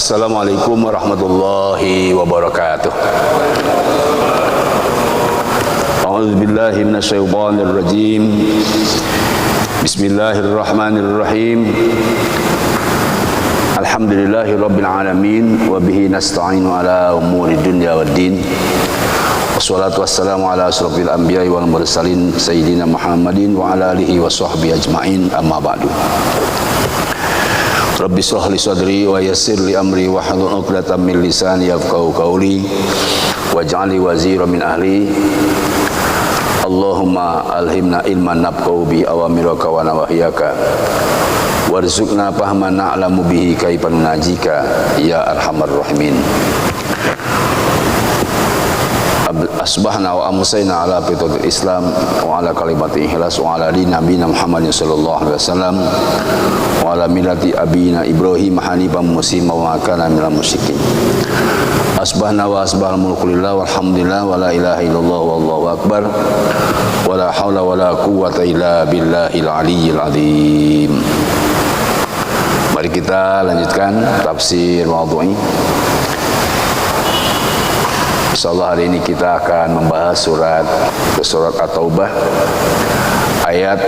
Assalamualaikum warahmatullahi wabarakatuh. A'udzubillahi minasyaitonirrajim. Bismillahirrahmanirrahim. Alhamdulillahirabbil alamin wa bihi nasta'inu ala umuri dunya waddin. Wassalatu wassalamu ala asrofil anbiya'i wal mursalin sayyidina Muhammadin wa ala alihi wa sahbihi ajma'in, amma ba'du. Rabbi shrah li sadri wa yassir li amri wa hlul 'uqdatam min lisani yafqahu qawli waj'alni waziran min ahli. Allahumma alhimna ilman nafqahu bi awamiraka wa nawahiyaka warzuqna fahman na'lamu bihi kaifa nunajika ya arhamar rahimin. Asbahna wa amsayna ala fitраtil Islam wa ala kalimati ikhlas wa ala dini nabiyina Muhammadin sallallahu alaihi wasallam wa ala millati abina Ibrahim hanifan muslima wa kana minal musyrikin. Asbahna wa asbahal mulku lillah walhamdulillah wa la ilaha illallah wallahu akbar wa la haula wa la quwwata illa billahil aliyyil azim. Mari kita lanjutkan tafsir Maudhu'i. Insyaallah hari ini kita akan membahas surat At-Taubah ayat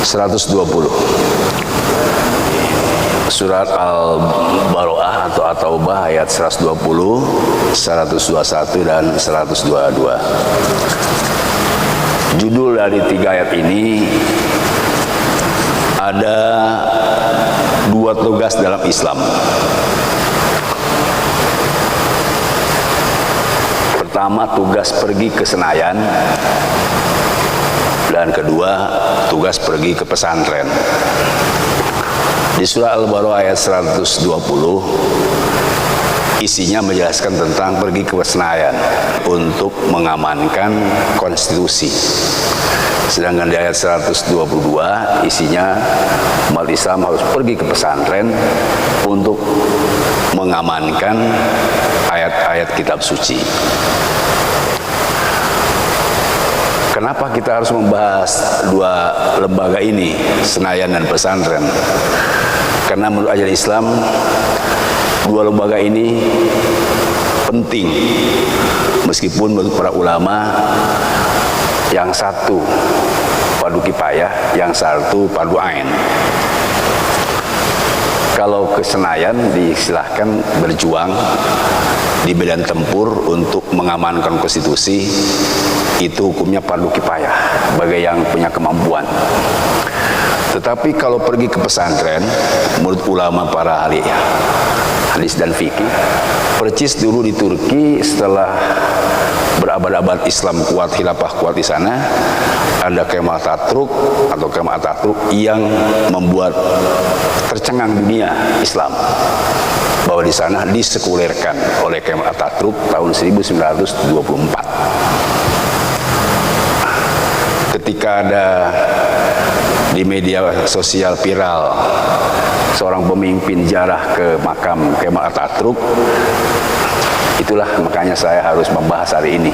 120. Surat Al-Baro'ah atau At-Taubah ayat 120, 121 dan 122. Judul dari tiga ayat ini ada dua tugas dalam Islam. Pertama, tugas pergi ke Senayan, dan kedua, tugas pergi ke pesantren. Di surah Al-Baro'ah ayat 120 isinya menjelaskan tentang pergi ke Senayan untuk mengamankan konstitusi. Sedangkan di ayat 122 isinya umat Islam harus pergi ke pesantren untuk mengamankan ayat-ayat kitab suci. Kenapa kita harus membahas dua lembaga ini, Senayan dan pesantren? Karena menurut ajaran Islam, dua lembaga ini penting. Meskipun menurut para ulama, yang satu fardu kifayah, yang satu fardu ain. Kalau ke Senayan disilahkan berjuang di medan tempur untuk mengamankan konstitusi, itu hukumnya fardu kifayah bagi yang punya kemampuan. Tetapi kalau pergi ke pesantren, menurut ulama para ahli hadis dan fikih, percis dulu di Turki setelah berabad-abad Islam kuat, khilafah kuat di sana, ada Kemal Atatürk yang membuat tercengang dunia Islam bahwa di sana disekulerkan oleh Kemal Atatürk tahun 1924. Ketika ada di media sosial viral seorang pemimpin ziarah ke makam Kemal Atatürk, itulah makanya saya harus membahas hari ini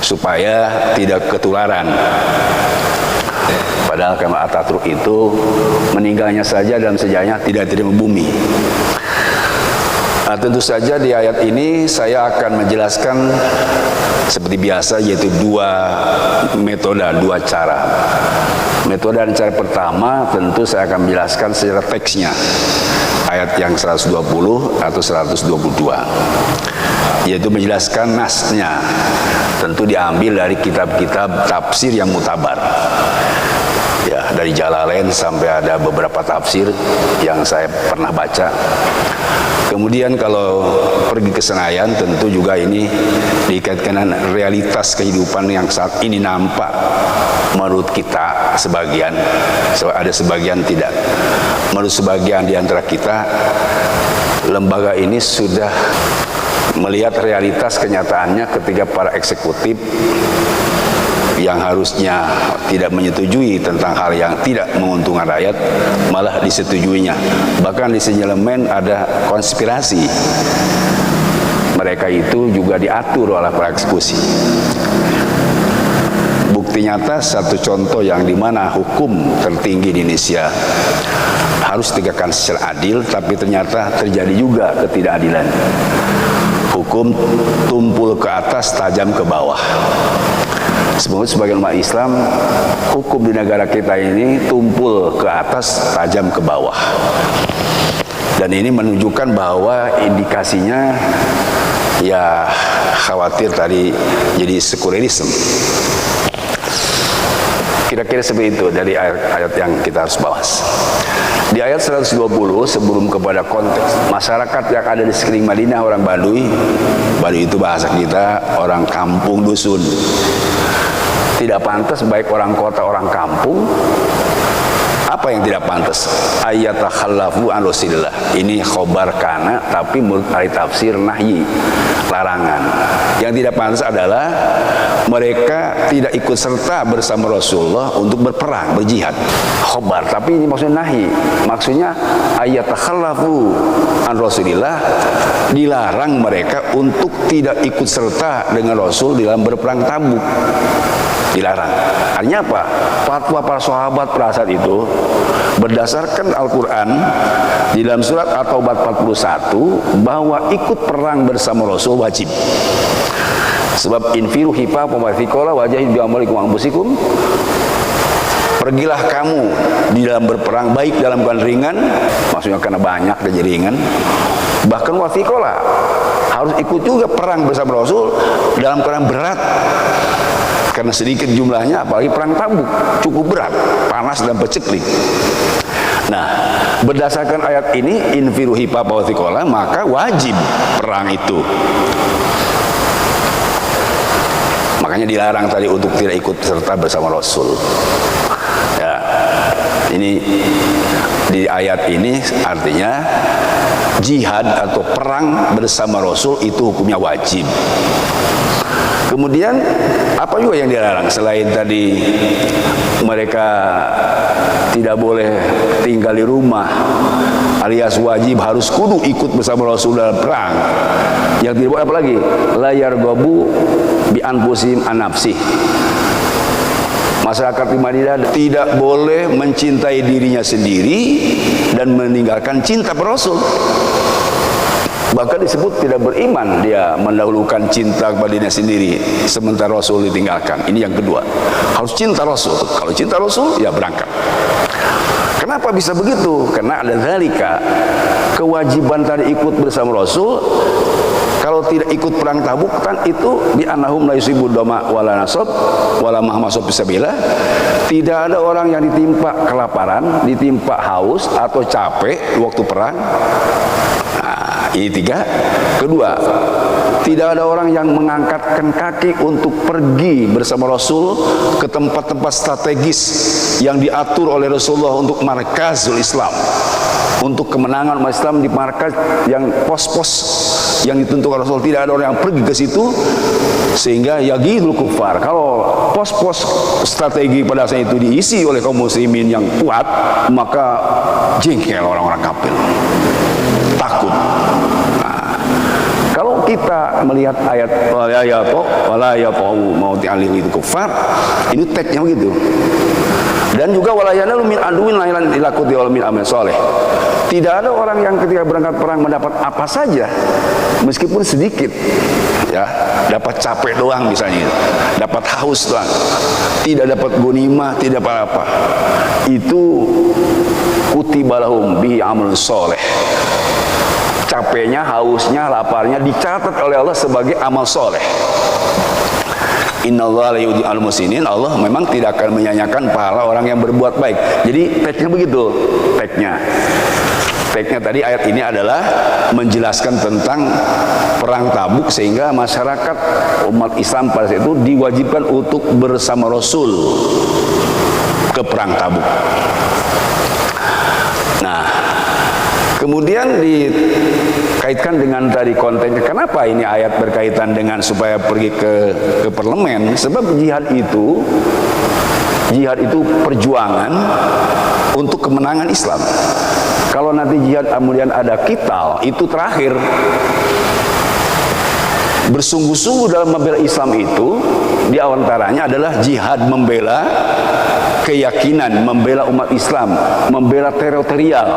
supaya tidak ketularan. Padahal Kemal Atatürk itu meninggalnya saja dalam sejarahnya tidak terima bumi. Nah, tentu saja di ayat ini saya akan menjelaskan seperti biasa, yaitu dua metode, dua cara. Metode dan cara pertama tentu saya akan menjelaskan secara teksnya, ayat yang 120 atau 122, yaitu menjelaskan nasnya. Tentu diambil dari kitab-kitab tafsir yang mutabar. Ya, dari Jalalain sampai ada beberapa tafsir yang saya pernah baca. Kemudian kalau pergi ke Senayan, tentu juga ini dikaitkan dengan realitas kehidupan yang saat ini nampak menurut kita sebagian, ada sebagian tidak. Menurut sebagian di antara kita, lembaga ini sudah melihat realitas kenyataannya ketika para eksekutif yang harusnya tidak menyetujui tentang hal yang tidak menguntungkan rakyat malah disetujuinya. Bahkan di sinyalemen ada konspirasi. Mereka itu juga diatur oleh para eksekusi. Bukti nyata satu contoh yang dimana hukum tertinggi di Indonesia harus ditegakkan secara adil, tapi ternyata terjadi juga ketidakadilan. Hukum tumpul ke atas, tajam ke bawah. Sebagian umat Islam, hukum di negara kita ini tumpul ke atas, tajam ke bawah. Dan ini menunjukkan bahwa indikasinya ya khawatir tadi jadi sekularisme. Kira-kira seperti itu dari ayat yang kita harus bahas. Di ayat 120, sebelum kepada konteks masyarakat yang ada di sekeliling Madinah, orang Baduy. Baduy itu bahasa kita orang kampung, dusun. Tidak pantas baik orang kota, orang kampung. Apa yang tidak pantas? Ayatakhallafu an Rasulillah. Ini khobar kana, tapi menurut ahli tafsir nahyi, larangan. Yang tidak pantas adalah mereka tidak ikut serta bersama Rasulullah untuk berperang, berjihad. Khobar, tapi ini maksudnya nahyi. Maksudnya ayatakhallafu an Rasulillah, dilarang mereka untuk tidak ikut serta dengan Rasul dalam berperang Tabuk. Dilarang. Artinya apa? Fatwa para sahabat pada saat itu berdasarkan Al-Quran di dalam surat At-Taubah 41 bahwa ikut perang bersama Rasul wajib. Sebab infiru hifa pemafikola wajahid bi'amalikum anfusikum. Pergilah kamu di dalam berperang, baik dalam keadaan ringan, maksudnya karena banyak dan jadi ringan, bahkan wafikola harus ikut juga perang bersama Rasul dalam keadaan berat. Karena sedikit jumlahnya, apalagi perang Tabuk cukup berat, panas dan peceklik. Nah, berdasarkan ayat ini infiru hifa pawatikola, maka wajib perang itu. Makanya dilarang tadi untuk tidak ikut serta bersama Rasul. Ya, ini di ayat ini artinya jihad atau perang bersama Rasul itu hukumnya wajib. Kemudian apa juga yang dilarang selain tadi mereka tidak boleh tinggal di rumah, alias wajib harus kudu ikut bersama Rasul dalam perang. Yang tidak boleh apa lagi? Layar gobu bi anfusim anafsih. Masyarakat di Madinah tidak boleh mencintai dirinya sendiri dan meninggalkan cinta pada Rasul. Bahkan disebut tidak beriman, dia mendahulukan cinta kepada dirinya sendiri sementara Rasul ditinggalkan. Ini yang kedua, harus cinta Rasul. Kalau cinta Rasul, ya berangkat. Kenapa bisa begitu? Karena ada zalika, kewajiban tadi ikut bersama Rasul. Kalau tidak ikut perang Tabuk kan itu bi annahum la yusibu dama wala nasab wala mahmasab fisabilillah. Tidak ada orang yang ditimpa kelaparan, ditimpa haus atau capek waktu perang. Ini tiga. Kedua, tidak ada orang yang mengangkatkan kaki untuk pergi bersama Rasul ke tempat-tempat strategis yang diatur oleh Rasulullah untuk markazul Islam, untuk kemenangan umat Islam di markaz yang pos-pos yang ditentukan Rasul. Tidak ada orang yang pergi ke situ sehingga yagidul kufar. Kalau pos-pos strategi pada saat itu diisi oleh kaum muslimin yang kuat, maka jengkel orang-orang kafir, takut. Kalau kita melihat ayat wala yaqau mauti alil itu kufar, ini teksnya begitu. Dan juga wala yanalu min aduwin lailan ilakuti wal min amal soleh. Tidak ada orang yang ketika berangkat perang mendapat apa saja meskipun sedikit, ya, dapat capek doang misalnya, dapat haus doang, tidak dapat gonimah, tidak dapat apa, itu kutibalahum bi amal soleh. Capeknya, hausnya, laparnya dicatat oleh Allah sebagai amal soleh. Innallaha la yudhi'ul muhsinin. Allah memang tidak akan menyanyiakan pahala orang yang berbuat baik. Jadi teksnya begitu. Teksnya tadi ayat ini adalah menjelaskan tentang perang Tabuk sehingga masyarakat umat Islam pada saat itu diwajibkan untuk bersama Rasul ke perang Tabuk. Nah, kemudian dikaitkan dengan tadi kontennya. Kenapa ini ayat berkaitan dengan supaya pergi ke parlemen? Sebab jihad itu perjuangan untuk kemenangan Islam. Kalau nanti jihad kemudian ada qital, itu terakhir. Bersungguh-sungguh dalam membela Islam itu diantaranya adalah jihad membela keyakinan, membela umat Islam, membela teritorial.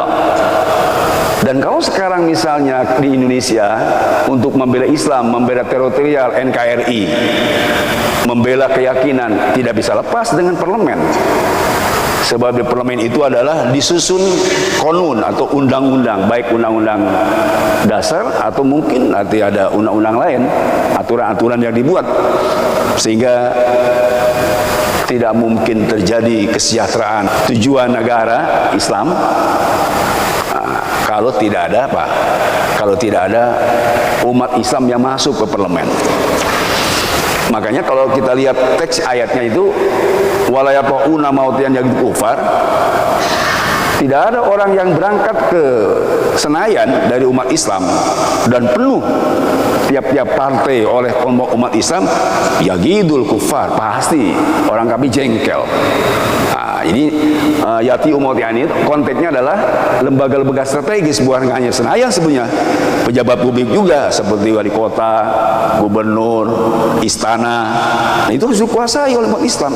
Dan kalau sekarang misalnya di Indonesia untuk membela Islam, membela teritorial, NKRI, membela keyakinan, tidak bisa lepas dengan parlemen. Sebab di parlemen itu adalah disusun konun atau undang-undang, baik undang-undang dasar atau mungkin nanti ada undang-undang lain, aturan-aturan yang dibuat, sehingga tidak mungkin terjadi kesejahteraan tujuan negara Islam kalau tidak ada apa? Kalau tidak ada umat Islam yang masuk ke parlemen. Makanya kalau kita lihat teks ayatnya itu, wala yata'una mautiyan yang kufar, tidak ada orang yang berangkat ke Senayan dari umat Islam dan penuh tiap-tiap partai oleh kelompok umat Islam, yagidul kufar, pasti orang kami jengkel. Ini Yati Umautian itu konteksnya adalah lembaga-lembaga strategis, bukan hanya Senayan sebenarnya, pejabat publik juga seperti wali kota, gubernur, istana. Nah, itu harus dikuasai oleh umat Islam.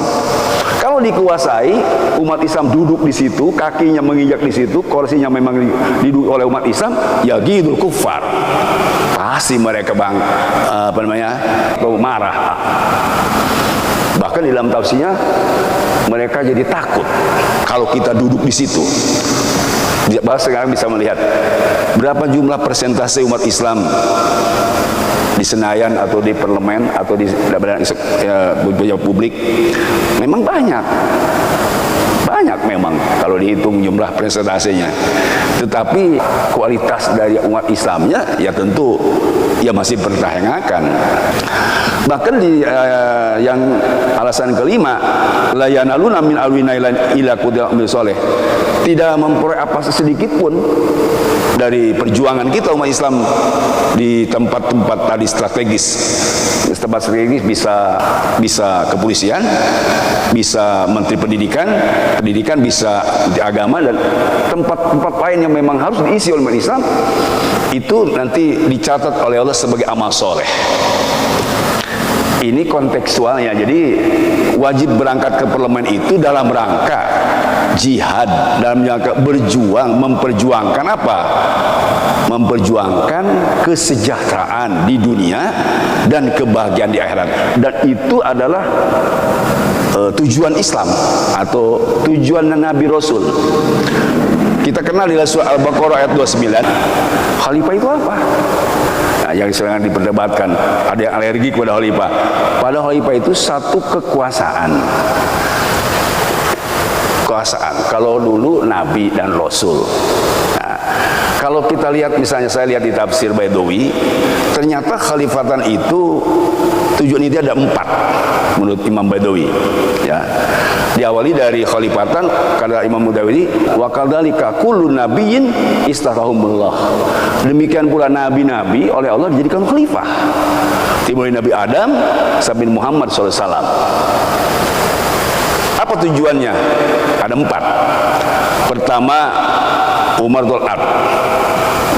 Kalau dikuasai, umat Islam duduk di situ, kakinya menginjak di situ, kursinya memang diduduk oleh umat Islam, ya gidul kufar. Pasti mereka marah. Bahkan di dalam tafsirnya mereka jadi takut kalau kita duduk di situ. Sekarang bisa melihat berapa jumlah persentase umat Islam di Senayan atau di parlemen atau di badan pejabat publik. Memang banyak memang kalau dihitung jumlah persentasenya. Tetapi kualitas dari umat Islamnya ya tentu ya masih pertanyakan. Bahkan di yang alasan kelima, la yanaluna min alwina ila qudra amil soleh, tidak memperoleh apa sedikit pun dari perjuangan kita umat Islam di tempat-tempat tadi strategis. Tempat strategis bisa kepolisian, bisa menteri pendidikan bisa di agama, dan tempat-tempat lain yang memang harus diisi oleh umat Islam itu nanti dicatat oleh Allah sebagai amal soleh. Ini kontekstualnya. Jadi wajib berangkat ke parlemen itu dalam rangka jihad, dalam rangka berjuang, memperjuangkan apa? Memperjuangkan kesejahteraan di dunia dan kebahagiaan di akhirat. Dan itu adalah tujuan Islam atau tujuan Nabi Rasul. Kita kenal di surah Al-Baqarah ayat 29. Khalifah itu apa? Nah, yang sedang diperdebatkan, ada yang alergi kepada khalifah. Padahal khalifah itu satu kekuasaan. Kalau dulu Nabi dan Rasul. Nah, kalau kita lihat misalnya, saya lihat di tafsir Baidawi, ternyata khalifatan itu tujuan itu ada 4 menurut Imam Baidawi. Ya, diawali dari khalifatan, kata Imam Baidawi, wa kadzalika kullu nabiyyin istahahumullah. Demikian pula nabi-nabi oleh Allah dijadikan khalifah. Dimulai Nabi Adam sampai Muhammad SAW. Apa tujuannya? Ada 4. Pertama, Umaratul Ard.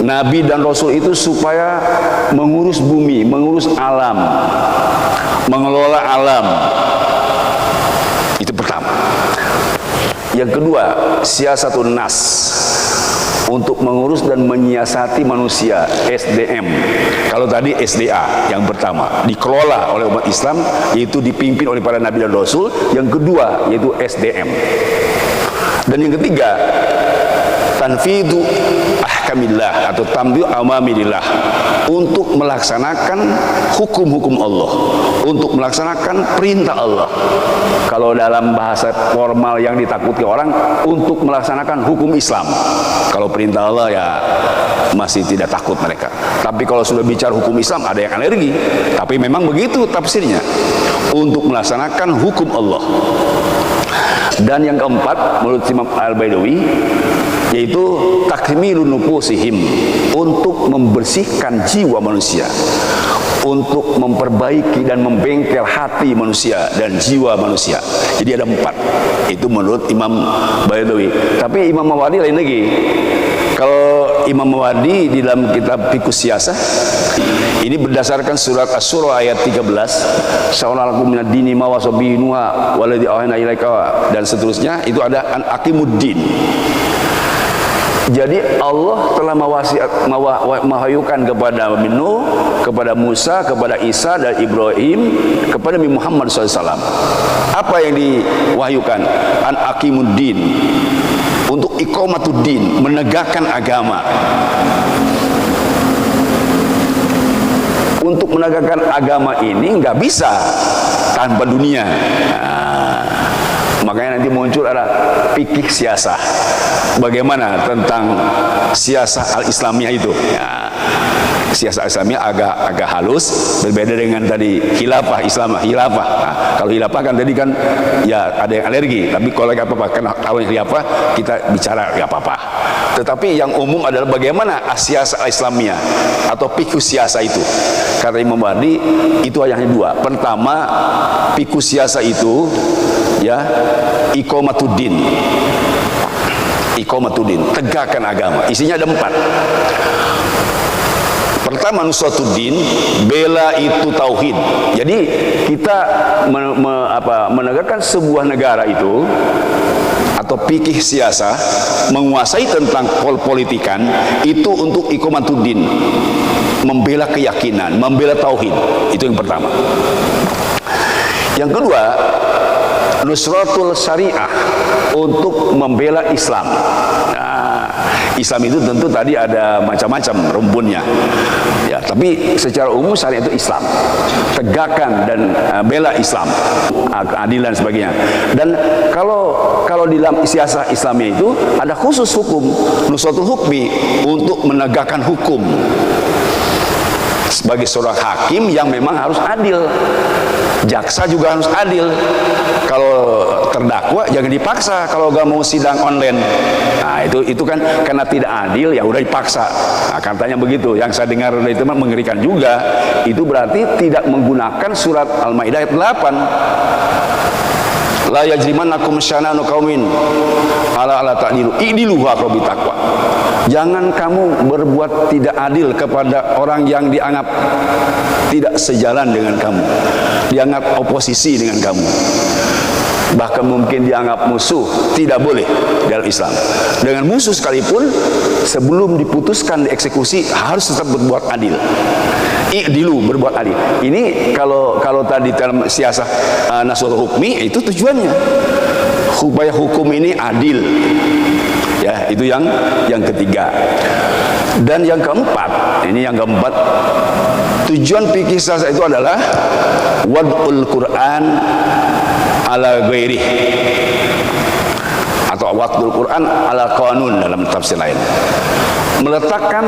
Nabi dan Rasul itu supaya mengurus bumi, mengurus alam, mengelola alam. Itu pertama. Yang kedua, siasatun nas, untuk mengurus dan menyiasati manusia, SDM. Kalau tadi SDA yang pertama dikelola oleh umat Islam, yaitu dipimpin oleh para nabi dan rasul. Yang kedua yaitu SDM. Dan yang ketiga, tanfidu ahkamillah atau tambiu amamillah, untuk melaksanakan hukum-hukum Allah, untuk melaksanakan perintah Allah. Kalau dalam bahasa formal yang ditakuti orang, untuk melaksanakan hukum Islam. Kalau perintah Allah ya masih tidak takut mereka. Tapi kalau sudah bicara hukum Islam ada yang alergi. Tapi memang begitu tafsirnya, untuk melaksanakan hukum Allah. Dan yang keempat menurut Imam Al-Baidawi, yaitu takmilun nufusihim, untuk membersihkan jiwa manusia, untuk memperbaiki dan membengkel hati manusia dan jiwa manusia. Jadi ada 4. Itu menurut Imam Baidawi. Tapi Imam Mawardi lain lagi. Kalau Imam Mawardi di dalam kitab Fiqh Siyasah, ini berdasarkan surat Asy-Syura ayat 13, sya'alakum minad dini ma wasabihi nuha waladzi awhayna ilaika, dan seterusnya, itu ada an aqimuddin. Jadi Allah telah mewahayukan kepada Nuh, kepada Musa, kepada Isa dan Ibrahim, kepada Nabi Muhammad SAW. Apa yang diwahyukan? An aqimuddin, untuk iqamatuddin, menegakkan agama. Untuk menegakkan agama ini nggak bisa tanpa dunia. Makanya nanti muncul ada fikih siasah. Bagaimana tentang siasah al-Islamiyah itu? Ya, siasah Islamiyah agak halus, berbeda dengan tadi khilafah Islam. Khilafah. Nah, kalau khilafah kan tadi kan ya ada yang alergi, tapi kalau nggak apa-apa, kalau yang khilafah kita bicara nggak apa-apa. Tetapi yang umum adalah bagaimana siasah Islamiyah atau fikih siasah itu. Kata Imam Mawardi itu hanya dua. Pertama, fikih siasah itu ya iqamatuddin. Iqamatuddin, tegakkan agama. Isinya ada 4. Pertama, nusratuddin, bela itu tauhid. Jadi kita menegakkan sebuah negara itu atau fikih siasah, menguasai tentang politikan itu untuk iqamatuddin, membela keyakinan, membela tauhid. Itu yang pertama. Yang kedua, nusratul syariah, untuk membela Islam. Nah, Islam itu tentu tadi ada macam-macam rumpunnya. Ya, tapi secara umum syariat itu Islam. Tegakkan dan bela Islam, adil dan sebagainya. Dan kalau di dalam siasah Islamnya itu ada khusus hukum, nusratul hukmi, untuk menegakkan hukum. Sebagai seorang hakim yang memang harus adil, jaksa juga harus adil. Kalau terdakwa jangan dipaksa kalau gak mau sidang online. Nah itu kan karena tidak adil, ya udah dipaksa. Nah, katanya begitu. Yang saya dengar itu mengerikan juga. Itu berarti tidak menggunakan surat Al-Maidah ayat 8. La yajrimannakum syana'anu qaumin ala ta'dilu i'dilu huwa aqrabu taqwa. Jangan kamu berbuat tidak adil kepada orang yang dianggap tidak sejalan dengan kamu, dianggap oposisi dengan kamu, bahkan mungkin dianggap musuh. Tidak boleh dalam Islam. Dengan musuh sekalipun, sebelum diputuskan dieksekusi harus tetap berbuat adil. I'dilu, berbuat adil. Ini kalau tadi dalam siasah nasrul hukmi, itu tujuannya supaya hukum ini adil. Ya, itu yang ketiga. Dan yang keempat, tujuan fikih siasah itu adalah wad'ul Quran ala ghairih, atau wad'ul Quran ala qanun dalam tafsir lain. Meletakkan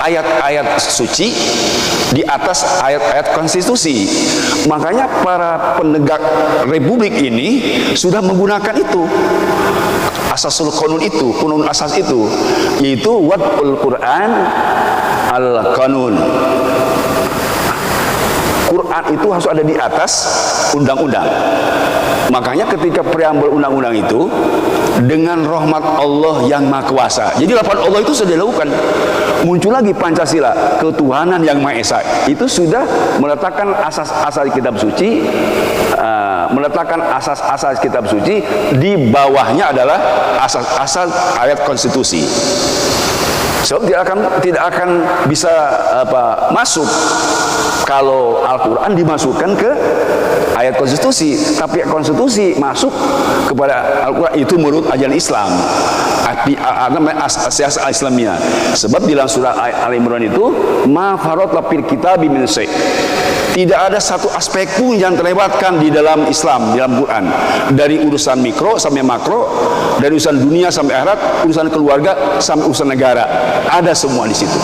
ayat-ayat suci di atas ayat-ayat konstitusi. Makanya para penegak republik ini sudah menggunakan itu, asasul qanun itu, qanun asas itu, yaitu wad'ul Quran al qanun. Quran itu harus ada di atas undang-undang. Makanya ketika preambul undang-undang itu, dengan rahmat Allah yang Maha Kuasa. Jadi rahmat Allah itu sudah dilakukan. Muncul lagi Pancasila, ketuhanan yang Maha Esa. Itu sudah meletakkan asas-asas kitab suci, asas-asas kitab suci, di bawahnya adalah asas-asas ayat konstitusi. Sebab tidak akan bisa masuk kalau Al-Quran dimasukkan ke ayat konstitusi, tapi konstitusi masuk kepada Al-Quran, itu menurut ajaran Islam, asas Islamiyah. Sebab di dalam surah Al-Imran itu, ma faratna fil kitabi min syai', tidak ada satu aspek pun yang terlewatkan di dalam Islam, di dalam Quran, dari urusan mikro sampai makro, dari urusan dunia sampai akhirat, urusan keluarga sampai urusan negara, ada semua di situ.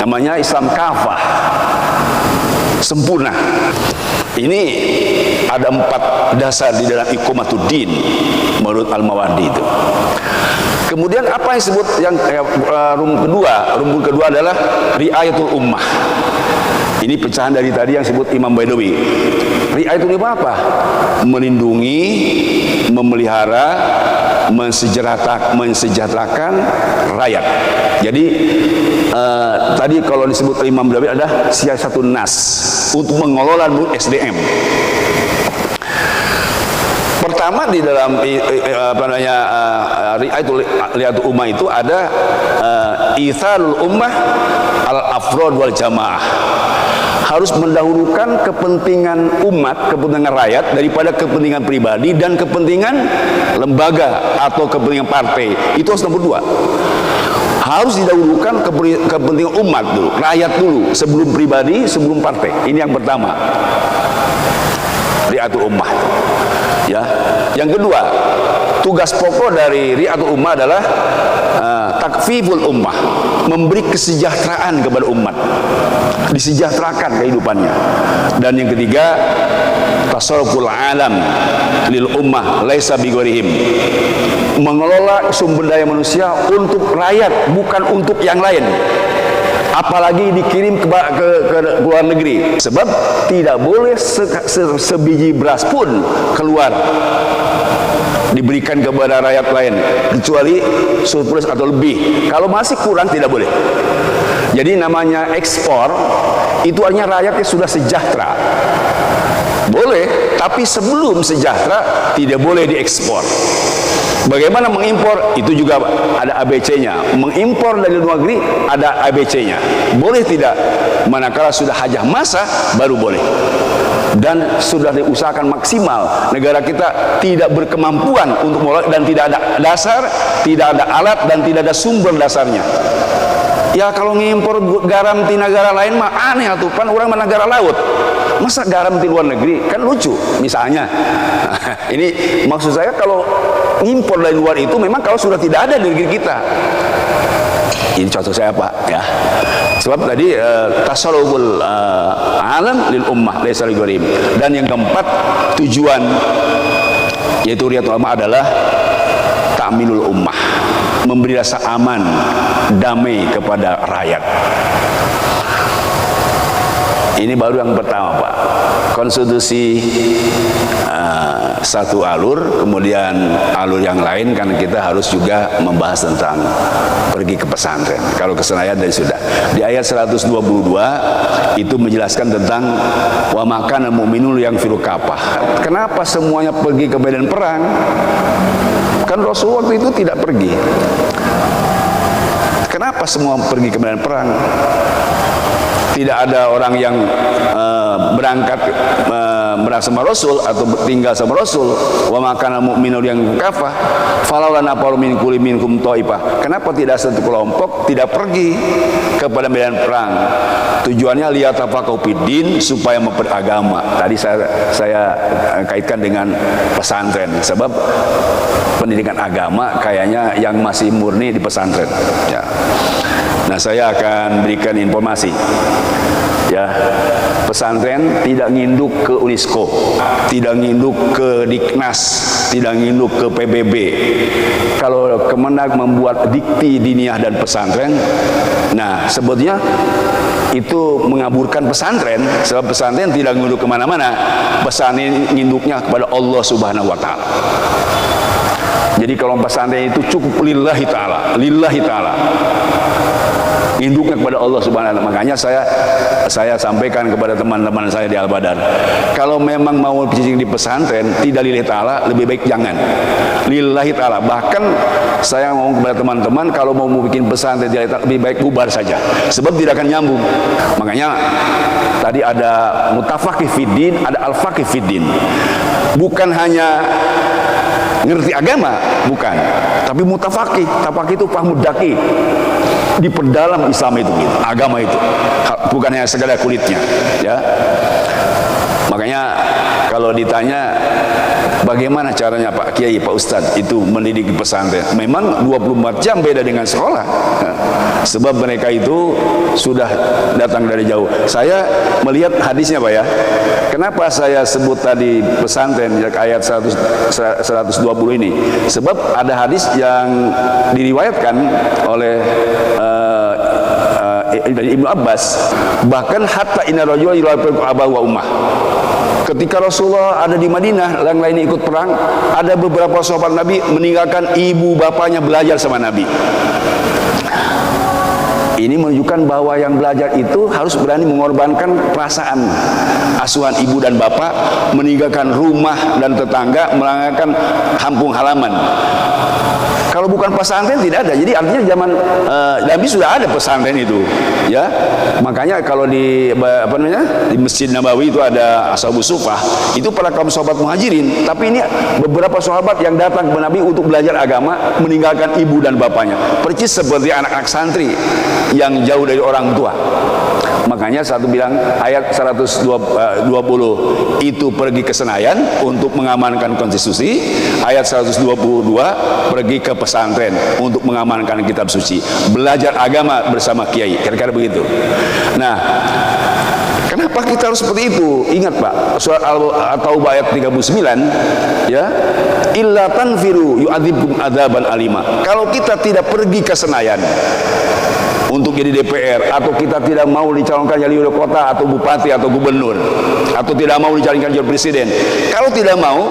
Namanya Islam kafah, sempurna. Ini ada 4 dasar di dalam iqamatuddin menurut Al-Mawardi itu. Kemudian apa yang disebut yang rumpun kedua adalah riayatul ummah. Ini pecahan dari tadi yang disebut Imam Baidawi. Riayatul ummah apa? Melindungi, memelihara, mensejahterakan rakyat. Jadi tadi kalau disebut Imam David adalah siasatun nas, untuk mengelola SDM. Pertama di dalam ri'ayatul ummah itu ada itharul ummah al-afrod wal jamaah. Harus mendahulukan kepentingan umat, kepentingan rakyat daripada kepentingan pribadi dan kepentingan lembaga atau kepentingan partai. Itu harus nomor dua. Harus didahulukan kepentingan umat dulu, rakyat dulu, sebelum pribadi, sebelum partai. Ini yang pertama, ri'ayatul ummah. Ya, yang kedua, tugas pokok dari ri'ayatul ummah adalah takfiful ummah, memberi kesejahteraan kepada umat, disejahterakan kehidupannya. Dan yang ketiga, tasarruful alam lil ummah laisa bighairihim, mengelola sumber daya manusia untuk rakyat, bukan untuk yang lain. Apalagi dikirim ke luar negeri, sebab tidak boleh sebiji beras pun keluar diberikan kepada rakyat lain kecuali surplus atau lebih. Kalau masih kurang tidak boleh. Jadi namanya ekspor itu artinya rakyatnya sudah sejahtera. Boleh, tapi sebelum sejahtera tidak boleh diekspor. Bagaimana mengimpor? Itu juga ada ABC-nya. Mengimpor dari luar negeri ada ABC-nya. Boleh tidak? Manakala sudah hajah masa baru boleh. Dan sudah diusahakan maksimal. Negara kita tidak berkemampuan untuk mengelola dan tidak ada dasar, tidak ada alat dan tidak ada sumber dasarnya. Ya kalau ngimpor garam di negara lain mah aneh atuh, kan orang mah negara laut. Masa garam di luar negeri? Kan lucu misalnya. Ini maksud saya, kalau impor dari luar itu memang kalau sudah tidak ada di negeri kita. Ini contoh saya Pak ya. Sebab tadi tasarruful alam lil ummah laisa lighairihim. Dan yang keempat, tujuan yaitu ri'ayatul ummah adalah ta'minul ummah, memberi rasa aman, damai kepada rakyat. Ini baru yang pertama Pak. Konstitusi satu alur, kemudian alur yang lain kan kita harus juga membahas tentang pergi ke pesantren. Kalau ke Senayan dari sudah. Di ayat 122 itu menjelaskan tentang wa makana mu'minun yang firu kafah. Kenapa semuanya pergi ke medan perang? Kan Rasul waktu itu tidak pergi. Kenapa semua pergi ke medan perang? Tidak ada orang yang berangkat bersama Rasul atau tinggal sama Rasul. Wa makana mu'minun yang kafah falaulan aparu min kulli minkum taifah. Kenapa tidak satu kelompok tidak pergi kepada medan perang? Tujuannya liyatafaqahu fiddin, supaya memperagama. Tadi saya kaitkan dengan pesantren, sebab pendidikan agama kayaknya yang masih murni di pesantren ya. Nah, saya akan berikan informasi ya. Pesantren tidak nginduk ke UNESCO, tidak nginduk ke Diknas, tidak nginduk ke PBB. Kalau Kemenag membuat dikti diniyah dan pesantren, nah sebetulnya itu mengaburkan pesantren, sebab pesantren tidak nginduk kemana-mana. Pesantren nginduknya kepada Allah Subhanahu Wa Taala. Jadi kalau pesantren itu cukup lillahi ta'ala, lillahi ta'ala, induknya kepada Allah Subhanahu wa Ta'ala. Makanya saya sampaikan kepada teman-teman saya di Al-Badar, kalau memang mau bercicing di pesantren tidak lillahi ta'ala, lebih baik jangan, lillahi ta'ala. Bahkan saya ngomong kepada teman-teman, kalau mau bikin pesantren lebih baik bubar saja, sebab tidak akan nyambung. Makanya tadi ada mutafaqih fiddin, ada al-faqih fiddin. Bukan hanya ngerti agama, bukan, tapi mutafaqih. Tafaqih itu paham daki, diperdalam Islam itu gitu, agama itu, bukan hanya segala kulitnya ya. Makanya kalau ditanya bagaimana caranya Pak Kiai, Pak Ustadz itu mendidik di pesantren, memang 24 jam beda dengan sekolah, sebab mereka itu sudah datang dari jauh. Saya melihat hadisnya Pak ya. Kenapa saya sebut tadi pesantren ayat 120 ini? Sebab ada hadis yang diriwayatkan oleh dari Ibnu Abbas, bahkan hatta inna rajula yulaqiku abahu wa ummah. Ketika Rasulullah ada di Madinah, yang lain ikut perang, ada beberapa sahabat Nabi meninggalkan ibu bapaknya belajar sama Nabi. Ini menunjukkan bahwa yang belajar itu harus berani mengorbankan perasaan asuhan ibu dan bapak, meninggalkan rumah dan tetangga, meninggalkan kampung halaman. Kalau bukan pesantren tidak ada. Jadi artinya zaman Nabi sudah ada pesantren itu, ya. Makanya kalau di di Masjid Nabawi itu ada Ashabus Suffah, itu para kaum sahabat Muhajirin. Tapi ini beberapa sahabat yang datang ke Nabi untuk belajar agama, meninggalkan ibu dan bapaknya. Persis seperti anak-anak santri yang jauh dari orang tua. Makanya satu bilang ayat 120 itu pergi ke Senayan untuk mengamankan konstitusi, ayat 122 pergi ke pesantren untuk mengamankan kitab suci, belajar agama bersama kiai, kira-kira begitu. Nah, kenapa kita harus seperti itu? Ingat Pak, surat At-Taubah ayat 39, ya, illa tanfiru yu'adzibkum adzaban alima. Kalau kita tidak pergi ke Senayan untuk jadi DPR, atau kita tidak mau dicalonkan jadi wali kota atau bupati atau gubernur, atau tidak mau dicalonkan jadi presiden, kalau tidak mau,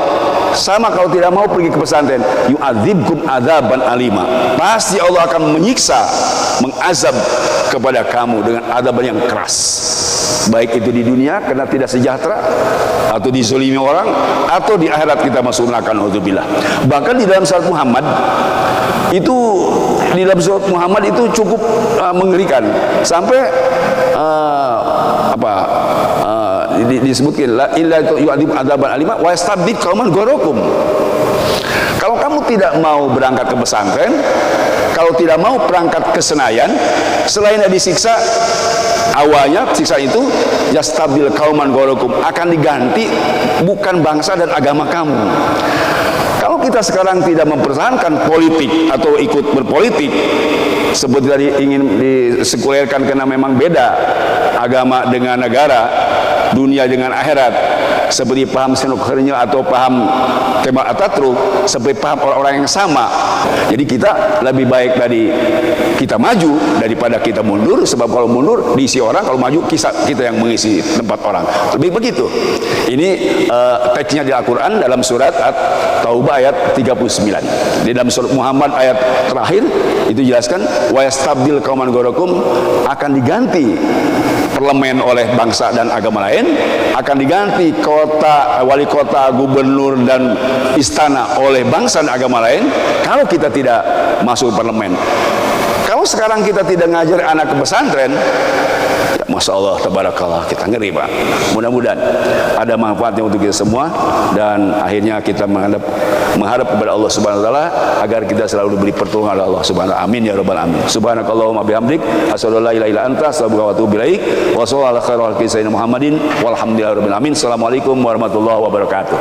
sama kalau tidak mau pergi ke pesantren, yu'adzibkum adzaban alima, pasti Allah akan menyiksa, mengazab kepada kamu dengan azaban yang keras, baik itu di dunia karena tidak sejahtera, atau dizolimi orang, atau di akhirat kita masuk neraka, naudzubillah. Bahkan di dalam surat Muhammad itu, di dalam surat Muhammad itu cukup mengerikan, sampai disebutkan la illa yu'adzib adzaban alima wa yastabdil qauman ghayrakum. Kalau kamu tidak mau berangkat ke pesantren, kalau tidak mau berangkat ke Senayan, selain disiksa awalnya, siksa itu yastabdil qauman ghayrakum, akan diganti bukan bangsa dan agama kamu. Kalau kita sekarang tidak mempertahankan politik atau ikut berpolitik, seperti tadi ingin disekulerkan karena memang beda agama dengan negara, dunia dengan akhirat, seperti paham Soekarno atau paham Kemal Atatürk, seperti paham orang-orang yang sama. Jadi kita lebih baik dari kita maju daripada kita mundur, sebab kalau mundur diisi orang, kalau maju kita yang mengisi tempat orang. Lebih begitu. Ini teksnya di Al-Quran dalam surat At-Taubah ayat 39. Di dalam surat Muhammad ayat terakhir itu jelaskan wa yastabdil qauman ghayrakum, akan diganti parlemen oleh bangsa dan agama lain, akan diganti kota, wali kota, gubernur dan istana oleh bangsa dan agama lain kalau kita tidak masuk parlemen. Kalau sekarang kita tidak ngajar anak ke pesantren, ya, Masya Allah, tabarakallah, kita ngeri Pak. Mudah-mudahan ada manfaatnya untuk kita semua, dan akhirnya kita mengharap kepada Allah Subhanahu wa taala agar kita selalu diberi pertolongan oleh Allah Subhanahu wa taala. Amin ya rabbal alamin. Subhanakallahumma bihamdik, asyhadu an la ilaha illa anta, astaghfiruka wa atubu ilaik. Wa sallallahu alaihi wa sallam Muhammadin walhamdulillahi rabbil alamin. Assalamualaikum warahmatullahi wabarakatuh.